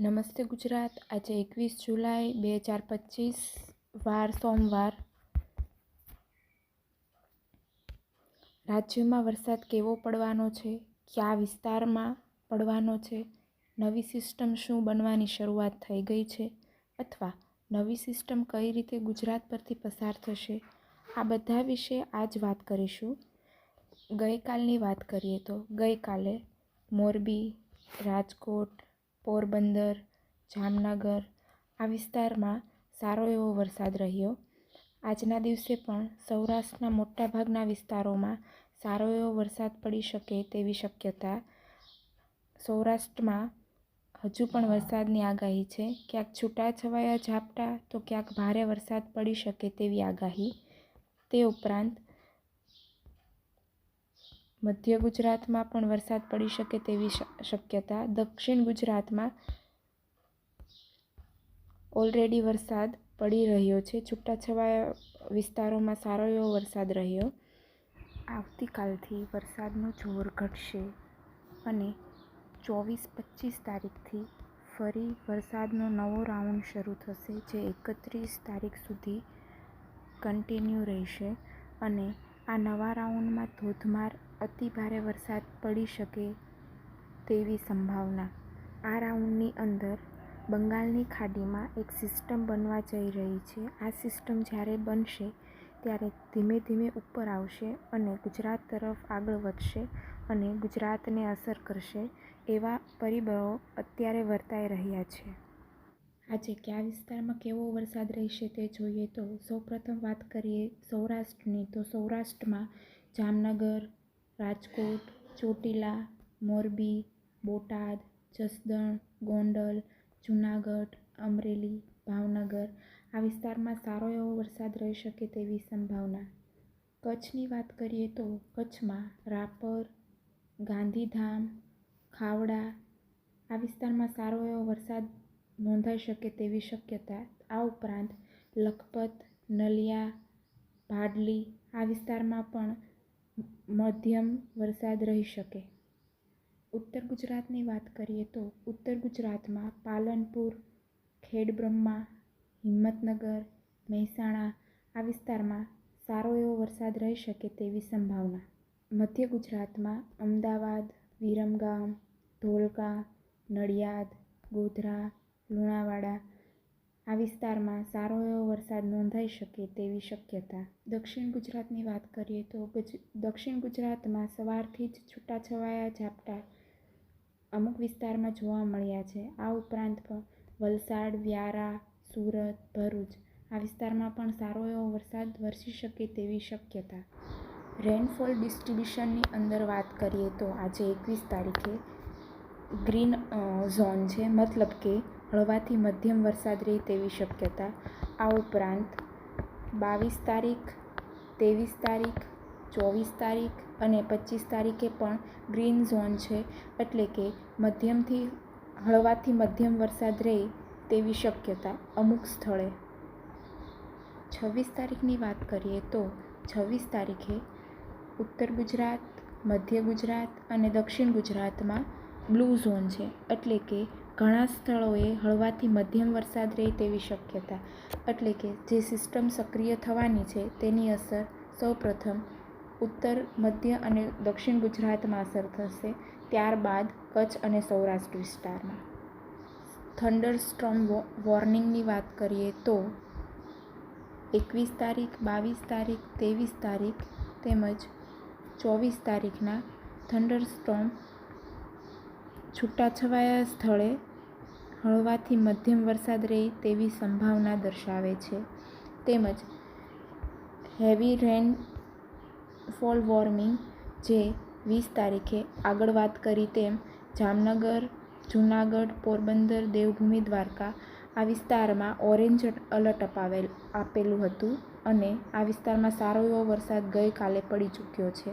નમસ્તે ગુજરાત. આજે 21 જુલાઈ 2025 વાર સોમવાર. રાજ્યમાં વરસાદ કેવો પડવાનો છે, કયા વિસ્તારમાં પડવાનો છે, નવી સિસ્ટમ શું બનવાની શરૂઆત થઈ ગઈ છે અથવા નવી સિસ્ટમ કઈ રીતે ગુજરાત પરથી પસાર થશે, આ બધા વિશે આજ વાત કરીશું. ગઈકાલની વાત કરીએ તો ગઈકાલે મોરબી, રાજકોટ, પોરબંદર, જામનગર આ વિસ્તારમાં સારો એવો વરસાદ રહ્યો. આજના દિવસે પણ સૌરાષ્ટ્રના મોટાભાગના વિસ્તારોમાં સારો એવો વરસાદ પડી શકે તેવી શક્યતા. સૌરાષ્ટ્રમાં હજુ પણ વરસાદની આગાહી છે. ક્યાંક છૂટાછવાયા ઝાપટા તો ક્યાંક ભારે વરસાદ પડી શકે તેવી આગાહી. તે ઉપરાંત મધ્ય ગુજરાતમાં પણ વરસાદ પડી શકે તેવી શક્યતા. દક્ષિણ ગુજરાતમાં ઓલરેડી વરસાદ પડી રહ્યો છે. છૂટાછવાયા વિસ્તારોમાં સારો એવો વરસાદ રહ્યો. આવતીકાલથી વરસાદનું જોર ઘટશે અને 24-25 તારીખથી ફરી વરસાદનો નવો રાઉન્ડ શરૂ થશે, જે 31 તારીખ સુધી કન્ટિન્યુ રહેશે અને આ નવા રાઉન્ડમાં ધોધમાર અતિ ભારે વરસાદ પડી શકે તેવી સંભાવના. આ રાઉન્ડની અંદર બંગાળની ખાડીમાં એક સિસ્ટમ બનવા જઈ રહી છે. આ સિસ્ટમ જ્યારે બનશે ત્યારે ધીમે ધીમે ઉપર આવશે અને ગુજરાત તરફ આગળ વધશે અને ગુજરાતને અસર કરશે. એવા પરિબળો અત્યારે વર્તાઈ રહ્યા છે. આજે કયા વિસ્તારમાં કેવો વરસાદ રહેશે તે જોઈએ તો સૌપ્રથમ વાત કરીએ સૌરાષ્ટ્રની. તો સૌરાષ્ટ્રમાં જામનગર, રાજકોટ, ચોટીલા, મોરબી, બોટાદ, જસદણ, ગોંડલ, જૂનાગઢ, અમરેલી, ભાવનગર આ વિસ્તારમાં સારો એવો વરસાદ રહી શકે તેવી સંભાવના. કચ્છની વાત કરીએ તો કચ્છમાં રાપર, ગાંધીધામ, ખાવડા આ વિસ્તારમાં સારો એવો વરસાદ નોંધાઈ શકે તેવી શક્યતા. આ ઉપરાંત લખપત, નલિયા, ભાડલી આ વિસ્તારમાં પણ મધ્યમ વરસાદ રહી શકે. ઉત્તર ગુજરાતની વાત કરીએ તો ઉત્તર ગુજરાતમાં પાલનપુર, ખેડબ્રહ્મા, હિંમતનગર, મહેસાણા આ વિસ્તારમાં સારો એવો વરસાદ રહી શકે તેવી સંભાવના. મધ્ય ગુજરાતમાં અમદાવાદ, વિરમગામ, ધોળકા, નડિયાદ, ગોધરા, લુણાવાડા આ વિસ્તારમાં સારો એવો વરસાદ નોંધાઈ શકે તેવી શક્યતા. દક્ષિણ ગુજરાતની વાત કરીએ તો દક્ષિણ ગુજરાતમાં સવારથી જ છૂટાછવાયા ઝાપટા અમુક વિસ્તારમાં જોવા મળ્યા છે. આ ઉપરાંત પણ વલસાડ, વ્યારા, સુરત, ભરૂચ આ વિસ્તારમાં પણ સારો એવો વરસાદ વરસી શકે તેવી શક્યતા. રેનફોલ ડિસ્ટ્રીબ્યુશનની અંદર વાત કરીએ તો આજે 21 તારીખે ગ્રીન ઝોન છે, મતલબ કે હળવાથી મધ્યમ વરસાદ રહે તેવી શક્યતા. આ ઉપરાંત 22 તારીખ, 23 તારીખ, 24 તારીખ અને 25 તારીખે પણ ગ્રીન ઝોન છે, એટલે કે મધ્યમથી હળવાથી મધ્યમ વરસાદ રહે તેવી શક્યતા અમુક સ્થળે. 26 તારીખની વાત કરીએ તો 26 તારીખે ઉત્તર ગુજરાત, મધ્ય ગુજરાત અને દક્ષિણ ગુજરાતમાં બ્લુ ઝોન છે, એટલે કે ઘણા સ્થળોએ હળવાથી મધ્યમ વરસાદ રહે તેવી શક્યતા. એટલે કે જે સિસ્ટમ સક્રિય થવાની છે તેની અસર સૌપ્રથમ ઉત્તર, મધ્ય અને દક્ષિણ ગુજરાતમાં અસર થશે, ત્યારબાદ કચ્છ અને સૌરાષ્ટ્ર વિસ્તારમાં. થંડરસ્ટોર્મ વોર્નિંગની વાત કરીએ તો 21 તારીખ, 22 તારીખ, 23 તારીખ તેમજ 24 તારીખના થંડરસ્ટોર્મ છૂટાછવાયા સ્થળે હળવાથી મધ્યમ વરસાદ રહે તેવી સંભાવના દર્શાવે છે. તેમજ હેવી રેનફોલ વોર્નિંગ જે 20 તારીખે આગળ વાત કરી તેમ જામનગર, જૂનાગઢ, પોરબંદર, દેવભૂમિ દ્વારકા આ વિસ્તારમાં ઓરેન્જ એલર્ટ આપેલું હતું અને આ વિસ્તારમાં સારો એવો વરસાદ ગઈકાલે પડી ચૂક્યો છે.